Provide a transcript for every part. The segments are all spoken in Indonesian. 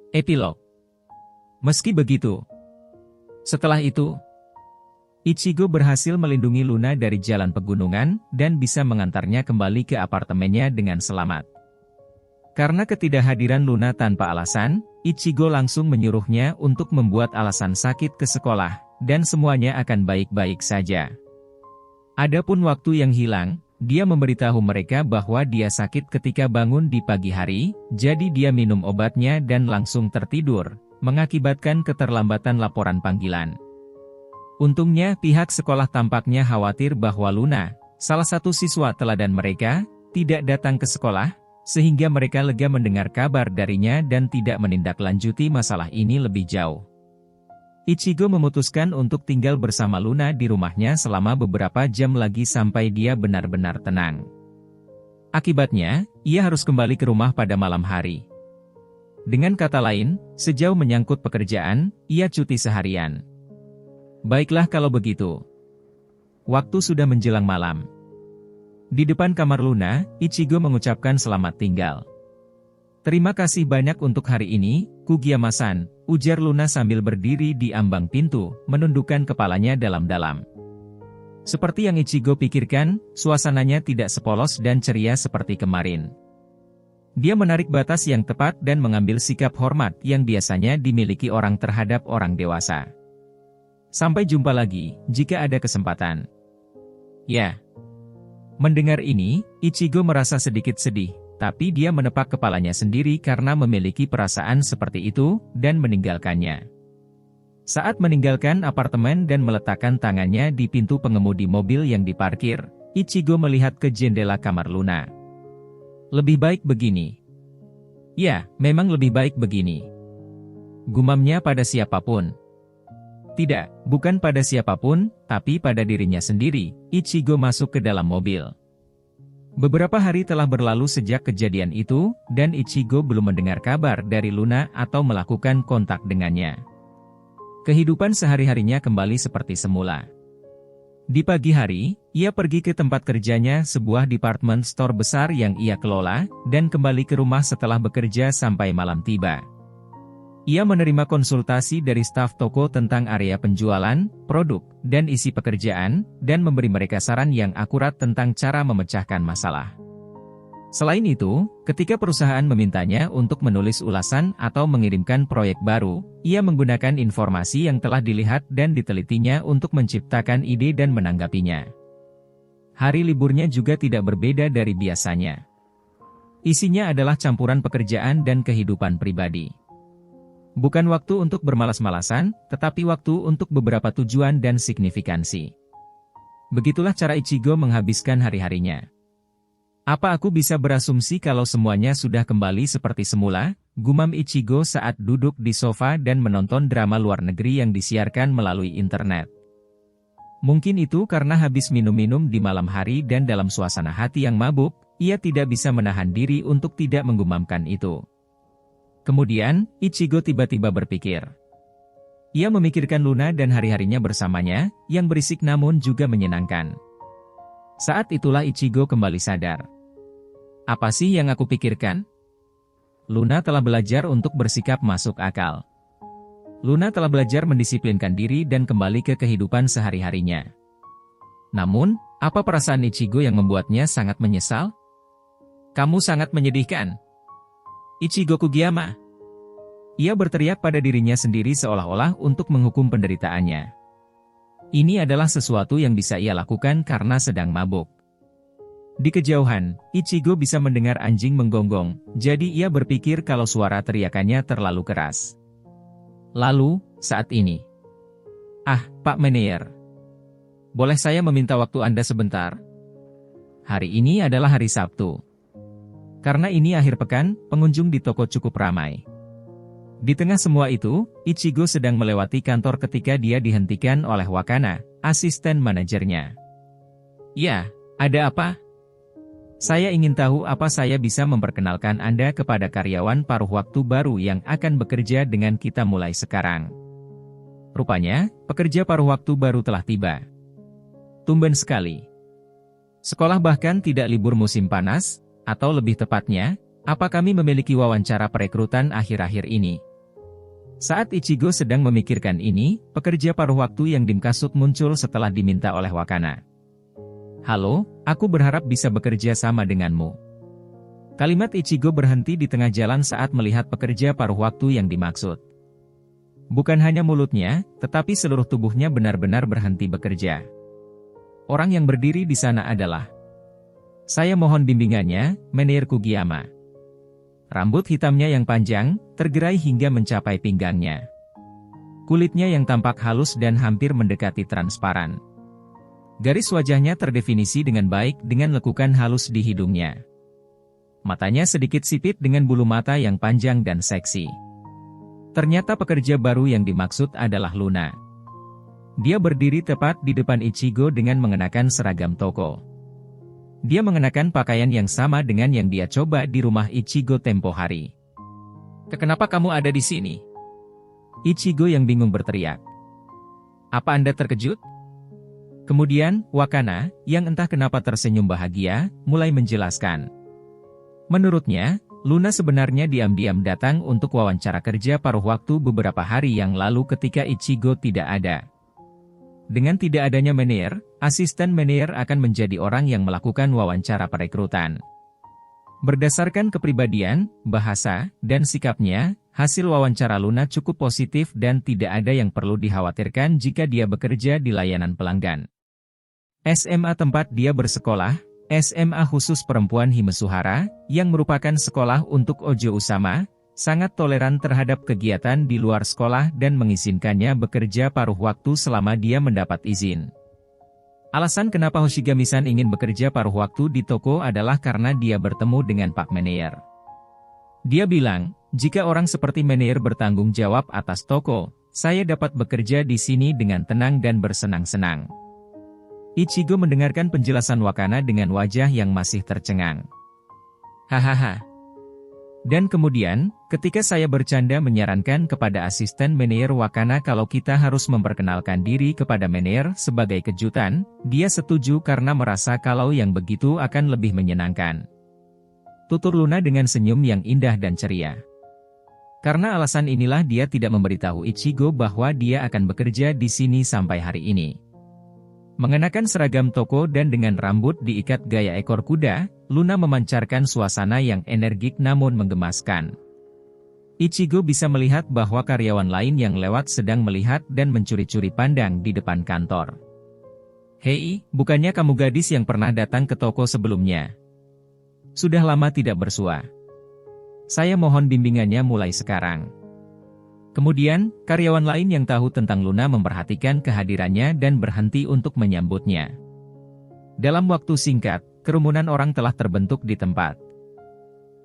Epilog. Meski begitu, setelah itu, Ichigo berhasil melindungi Luna dari jalan pegunungan dan bisa mengantarnya kembali ke apartemennya dengan selamat. Karena ketidakhadiran Luna tanpa alasan, Ichigo langsung menyuruhnya untuk membuat alasan sakit ke sekolah, dan semuanya akan baik-baik saja. Adapun waktu yang hilang, dia memberitahu mereka bahwa dia sakit ketika bangun di pagi hari, jadi dia minum obatnya dan langsung tertidur, mengakibatkan keterlambatan laporan panggilan. Untungnya pihak sekolah tampaknya khawatir bahwa Luna, salah satu siswa teladan mereka, tidak datang ke sekolah, sehingga mereka lega mendengar kabar darinya dan tidak menindaklanjuti masalah ini lebih jauh. Ichigo memutuskan untuk tinggal bersama Luna di rumahnya selama beberapa jam lagi sampai dia benar-benar tenang. Akibatnya, ia harus kembali ke rumah pada malam hari. Dengan kata lain, sejauh menyangkut pekerjaan, ia cuti seharian. Baiklah kalau begitu. Waktu sudah menjelang malam. Di depan kamar Luna, Ichigo mengucapkan selamat tinggal. Terima kasih banyak untuk hari ini, Kugiyama-san, ujar Luna sambil berdiri di ambang pintu, menundukkan kepalanya dalam-dalam. Seperti yang Ichigo pikirkan, suasananya tidak sepolos dan ceria seperti kemarin. Dia menarik batas yang tepat dan mengambil sikap hormat yang biasanya dimiliki orang terhadap orang dewasa. Sampai jumpa lagi, jika ada kesempatan. Ya. Mendengar ini, Ichigo merasa sedikit sedih. Tapi dia menepak kepalanya sendiri karena memiliki perasaan seperti itu, dan meninggalkannya. Saat meninggalkan apartemen dan meletakkan tangannya di pintu pengemudi mobil yang diparkir, Ichigo melihat ke jendela kamar Luna. Lebih baik begini. Ya, memang lebih baik begini. Gumamnya pada siapapun. Tidak, bukan pada siapapun, tapi pada dirinya sendiri. Ichigo masuk ke dalam mobil. Beberapa hari telah berlalu sejak kejadian itu, dan Ichigo belum mendengar kabar dari Luna atau melakukan kontak dengannya. Kehidupan sehari-harinya kembali seperti semula. Di pagi hari, ia pergi ke tempat kerjanya, sebuah department store besar yang ia kelola, dan kembali ke rumah setelah bekerja sampai malam tiba. Ia menerima konsultasi dari staf toko tentang area penjualan, produk, dan isi pekerjaan, dan memberi mereka saran yang akurat tentang cara memecahkan masalah. Selain itu, ketika perusahaan memintanya untuk menulis ulasan atau mengirimkan proyek baru, ia menggunakan informasi yang telah dilihat dan ditelitinya untuk menciptakan ide dan menanggapinya. Hari liburnya juga tidak berbeda dari biasanya. Isinya adalah campuran pekerjaan dan kehidupan pribadi. Bukan waktu untuk bermalas-malasan, tetapi waktu untuk beberapa tujuan dan signifikansi. Begitulah cara Ichigo menghabiskan hari-harinya. Apa aku bisa berasumsi kalau semuanya sudah kembali seperti semula? Gumam Ichigo saat duduk di sofa dan menonton drama luar negeri yang disiarkan melalui internet. Mungkin itu karena habis minum-minum di malam hari dan dalam suasana hati yang mabuk, ia tidak bisa menahan diri untuk tidak menggumamkan itu. Kemudian, Ichigo tiba-tiba berpikir. Ia memikirkan Luna dan hari-harinya bersamanya, yang berisik namun juga menyenangkan. Saat itulah Ichigo kembali sadar. Apa sih yang aku pikirkan? Luna telah belajar untuk bersikap masuk akal. Luna telah belajar mendisiplinkan diri dan kembali ke kehidupan sehari-harinya. Namun, apa perasaan Ichigo yang membuatnya sangat menyesal? Kamu sangat menyedihkan. Ichigo Kugiyama. Ia berteriak pada dirinya sendiri seolah-olah untuk menghukum penderitaannya. Ini adalah sesuatu yang bisa ia lakukan karena sedang mabuk. Di kejauhan, Ichigo bisa mendengar anjing menggonggong, jadi ia berpikir kalau suara teriakannya terlalu keras. Lalu, saat ini. Ah, Pak Manager. Boleh saya meminta waktu Anda sebentar? Hari ini adalah hari Sabtu. Karena ini akhir pekan, pengunjung di toko cukup ramai. Di tengah semua itu, Ichigo sedang melewati kantor ketika dia dihentikan oleh Wakana, asisten manajernya. Ya, ada apa? Saya ingin tahu apa saya bisa memperkenalkan Anda kepada karyawan paruh waktu baru yang akan bekerja dengan kita mulai sekarang. Rupanya, pekerja paruh waktu baru telah tiba. Tumben sekali. Sekolah bahkan tidak libur musim panas, atau lebih tepatnya, apa kami memiliki wawancara perekrutan akhir-akhir ini? Saat Ichigo sedang memikirkan ini, pekerja paruh waktu yang dimkasut muncul setelah diminta oleh Wakana. "Halo, aku berharap bisa bekerja sama denganmu." Kalimat Ichigo berhenti di tengah jalan saat melihat pekerja paruh waktu yang dimaksud. Bukan hanya mulutnya, tetapi seluruh tubuhnya benar-benar berhenti bekerja. Orang yang berdiri di sana adalah, "Saya mohon bimbingannya, Menir Kugiyama." Rambut hitamnya yang panjang, tergerai hingga mencapai pinggangnya. Kulitnya yang tampak halus dan hampir mendekati transparan. Garis wajahnya terdefinisi dengan baik dengan lekukan halus di hidungnya. Matanya sedikit sipit dengan bulu mata yang panjang dan seksi. Ternyata pekerja baru yang dimaksud adalah Luna. Dia berdiri tepat di depan Ichigo dengan mengenakan seragam toko. Dia mengenakan pakaian yang sama dengan yang dia coba di rumah Ichigo tempo hari. "Kenapa kamu ada di sini?" Ichigo yang bingung berteriak. "Apa Anda terkejut?" Kemudian, Wakana, yang entah kenapa tersenyum bahagia, mulai menjelaskan. Menurutnya, Luna sebenarnya diam-diam datang untuk wawancara kerja paruh waktu beberapa hari yang lalu ketika Ichigo tidak ada. Dengan tidak adanya Menir, asisten Menir akan menjadi orang yang melakukan wawancara perekrutan. Berdasarkan kepribadian, bahasa, dan sikapnya, hasil wawancara Luna cukup positif dan tidak ada yang perlu dikhawatirkan jika dia bekerja di layanan pelanggan. SMA tempat dia bersekolah, SMA khusus perempuan Himasuhara, yang merupakan sekolah untuk Ojo Usama, sangat toleran terhadap kegiatan di luar sekolah dan mengizinkannya bekerja paruh waktu selama dia mendapat izin. Alasan kenapa Hoshigami-san ingin bekerja paruh waktu di toko adalah karena dia bertemu dengan Pak Manager. Dia bilang, "Jika orang seperti Manager bertanggung jawab atas toko, saya dapat bekerja di sini dengan tenang dan bersenang-senang." Ichigo mendengarkan penjelasan Wakana dengan wajah yang masih tercengang. "Hahaha. Dan kemudian, ketika saya bercanda menyarankan kepada asisten Manager Wakana kalau kita harus memperkenalkan diri kepada Manager sebagai kejutan, dia setuju karena merasa kalau yang begitu akan lebih menyenangkan." Tutur Luna dengan senyum yang indah dan ceria. Karena alasan inilah dia tidak memberitahu Ichigo bahwa dia akan bekerja di sini sampai hari ini. Mengenakan seragam toko dan dengan rambut diikat gaya ekor kuda, Luna memancarkan suasana yang energik namun menggemaskan. Ichigo bisa melihat bahwa karyawan lain yang lewat sedang melihat dan mencuri-curi pandang di depan kantor. "Hei, bukannya kamu gadis yang pernah datang ke toko sebelumnya? Sudah lama tidak bersua. Saya mohon bimbingannya mulai sekarang." Kemudian, karyawan lain yang tahu tentang Luna memperhatikan kehadirannya dan berhenti untuk menyambutnya. Dalam waktu singkat, kerumunan orang telah terbentuk di tempat.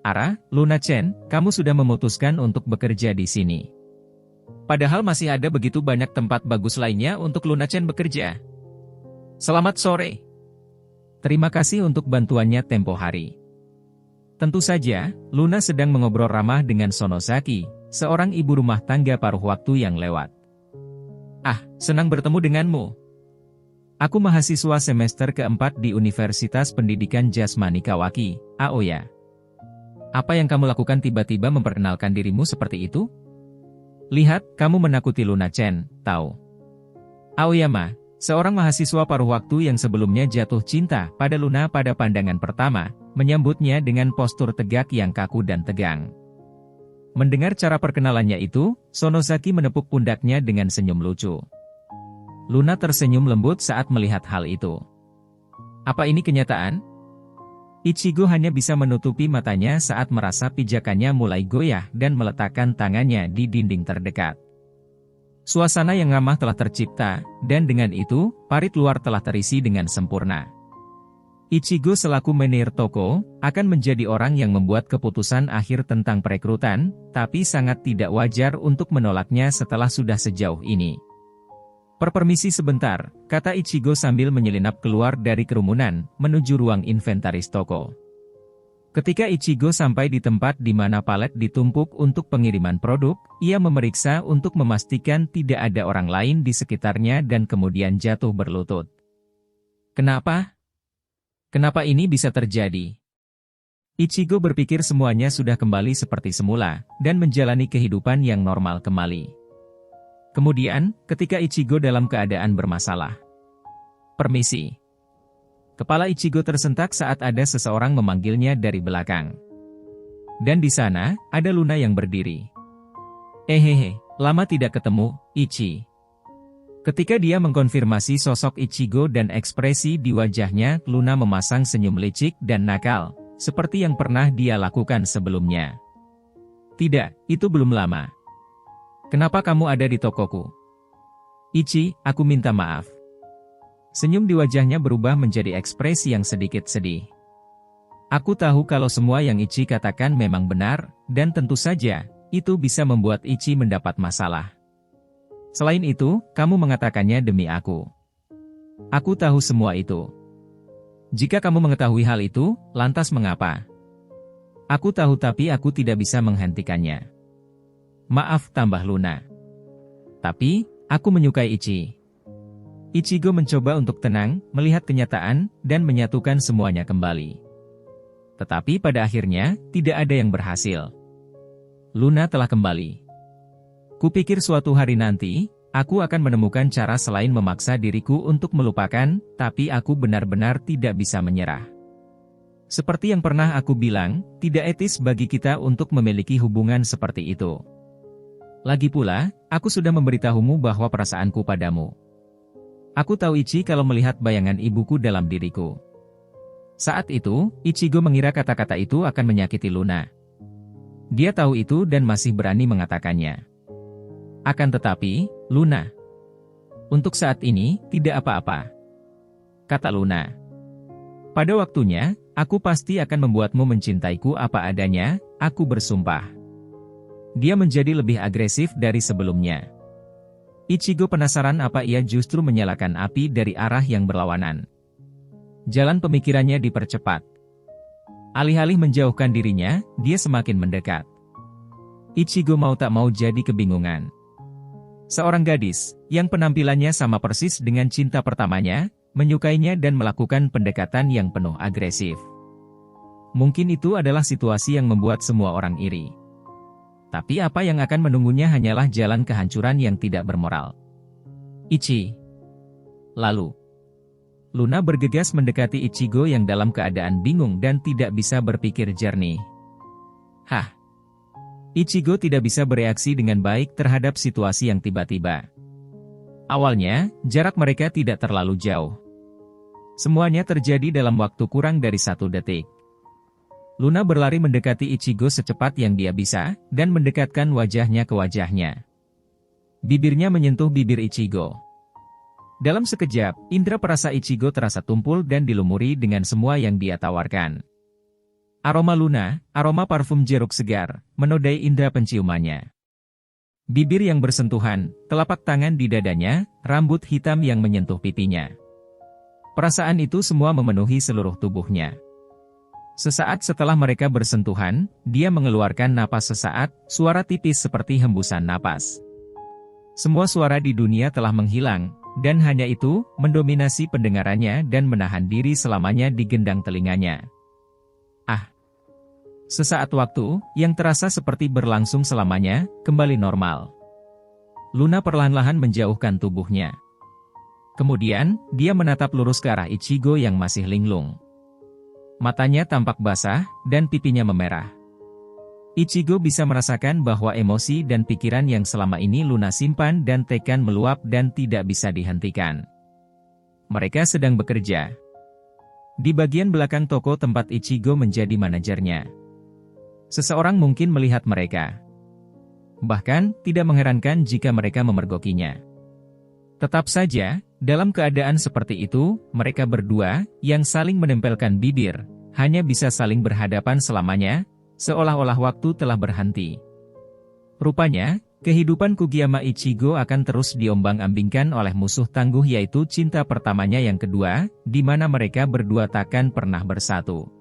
"Ara, Luna-chan, kamu sudah memutuskan untuk bekerja di sini. Padahal masih ada begitu banyak tempat bagus lainnya untuk Luna-chan bekerja. Selamat sore. Terima kasih untuk bantuannya tempo hari." Tentu saja, Luna sedang mengobrol ramah dengan Sonosaki, seorang ibu rumah tangga paruh waktu yang lewat. "Ah, senang bertemu denganmu. Aku mahasiswa semester keempat di Universitas Pendidikan Jasmani Kawaki, Aoya. Apa yang kamu lakukan tiba-tiba memperkenalkan dirimu seperti itu? Lihat, kamu menakuti Luna-chan, tahu?" Aoyama, seorang mahasiswa paruh waktu yang sebelumnya jatuh cinta pada Luna pada pandangan pertama, menyambutnya dengan postur tegak yang kaku dan tegang. Mendengar cara perkenalannya itu, Sonosaki menepuk pundaknya dengan senyum lucu. Luna tersenyum lembut saat melihat hal itu. Apa ini kenyataan? Ichigo hanya bisa menutupi matanya saat merasa pijakannya mulai goyah dan meletakkan tangannya di dinding terdekat. Suasana yang ramah telah tercipta, dan dengan itu, parit luar telah terisi dengan sempurna. Ichigo selaku manajer toko, akan menjadi orang yang membuat keputusan akhir tentang perekrutan, tapi sangat tidak wajar untuk menolaknya setelah sudah sejauh ini. "Permisi sebentar," kata Ichigo sambil menyelinap keluar dari kerumunan, menuju ruang inventaris toko. Ketika Ichigo sampai di tempat di mana palet ditumpuk untuk pengiriman produk, ia memeriksa untuk memastikan tidak ada orang lain di sekitarnya dan kemudian jatuh berlutut. Kenapa? Kenapa ini bisa terjadi? Ichigo berpikir semuanya sudah kembali seperti semula, dan menjalani kehidupan yang normal kembali. Kemudian, ketika Ichigo dalam keadaan bermasalah. Permisi. Kepala Ichigo tersentak saat ada seseorang memanggilnya dari belakang. Dan di sana, ada Luna yang berdiri. Lama tidak ketemu, Ichi. Ketika dia mengkonfirmasi sosok Ichigo dan ekspresi di wajahnya, Luna memasang senyum licik dan nakal, seperti yang pernah dia lakukan sebelumnya. Tidak, itu belum lama. Kenapa kamu ada di tokoku? Ichi, aku minta maaf. Senyum di wajahnya berubah menjadi ekspresi yang sedikit sedih. Aku tahu kalau semua yang Ichi katakan memang benar, dan tentu saja, itu bisa membuat Ichi mendapat masalah. Selain itu, kamu mengatakannya demi aku. Aku tahu semua itu. Jika kamu mengetahui hal itu, lantas mengapa? Aku tahu tapi aku tidak bisa menghentikannya. Maaf, tambah Luna. Tapi, aku menyukai Ichi. Ichigo mencoba untuk tenang, melihat kenyataan, dan menyatukan semuanya kembali. Tetapi pada akhirnya, tidak ada yang berhasil. Luna telah kembali. Kupikir suatu hari nanti, aku akan menemukan cara selain memaksa diriku untuk melupakan, tapi aku benar-benar tidak bisa menyerah. Seperti yang pernah aku bilang, tidak etis bagi kita untuk memiliki hubungan seperti itu. Lagi pula, aku sudah memberitahumu bahwa perasaanku padamu. Aku tahu Ichi kalau melihat bayangan ibuku dalam diriku. Saat itu, Ichigo mengira kata-kata itu akan menyakiti Luna. Dia tahu itu dan masih berani mengatakannya. Akan tetapi, Luna, untuk saat ini, tidak apa-apa. Kata Luna. Pada waktunya, aku pasti akan membuatmu mencintaiku apa adanya, aku bersumpah. Dia menjadi lebih agresif dari sebelumnya. Ichigo penasaran apa ia justru menyalakan api dari arah yang berlawanan. Jalan pemikirannya dipercepat. Alih-alih menjauhkan dirinya, dia semakin mendekat. Ichigo mau tak mau jadi kebingungan. Seorang gadis, yang penampilannya sama persis dengan cinta pertamanya, menyukainya dan melakukan pendekatan yang penuh agresif. Mungkin itu adalah situasi yang membuat semua orang iri. Tapi apa yang akan menunggunya hanyalah jalan kehancuran yang tidak bermoral. Ichi. Lalu, Luna bergegas mendekati Ichigo yang dalam keadaan bingung dan tidak bisa berpikir jernih. Hah? Ichigo tidak bisa bereaksi dengan baik terhadap situasi yang tiba-tiba. Awalnya, jarak mereka tidak terlalu jauh. Semuanya terjadi dalam waktu kurang dari 1 detik. Luna berlari mendekati Ichigo secepat yang dia bisa, dan mendekatkan wajahnya ke wajahnya. Bibirnya menyentuh bibir Ichigo. Dalam sekejap, indera perasa Ichigo terasa tumpul dan dilumuri dengan semua yang dia tawarkan. Aroma Luna, aroma parfum jeruk segar, menodai indera penciumannya. Bibir yang bersentuhan, telapak tangan di dadanya, rambut hitam yang menyentuh pipinya. Perasaan itu semua memenuhi seluruh tubuhnya. Sesaat setelah mereka bersentuhan, dia mengeluarkan napas sesaat, suara tipis seperti hembusan napas. Semua suara di dunia telah menghilang, dan hanya itu, mendominasi pendengarannya dan menahan diri selamanya di gendang telinganya. Sesaat waktu, yang terasa seperti berlangsung selamanya, kembali normal. Luna perlahan-lahan menjauhkan tubuhnya. Kemudian, dia menatap lurus ke arah Ichigo yang masih linglung. Matanya tampak basah, dan pipinya memerah. Ichigo bisa merasakan bahwa emosi dan pikiran yang selama ini Luna simpan dan tekan meluap dan tidak bisa dihentikan. Mereka sedang bekerja. Di bagian belakang toko tempat Ichigo menjadi manajernya. Seseorang mungkin melihat mereka. Bahkan, tidak mengherankan jika mereka memergokinya. Tetap saja, dalam keadaan seperti itu, mereka berdua, yang saling menempelkan bibir, hanya bisa saling berhadapan selamanya, seolah-olah waktu telah berhenti. Rupanya, kehidupan Kugiyama Ichigo akan terus diombang-ambingkan oleh musuh tangguh yaitu cinta pertamanya yang kedua, di mana mereka berdua takkan pernah bersatu.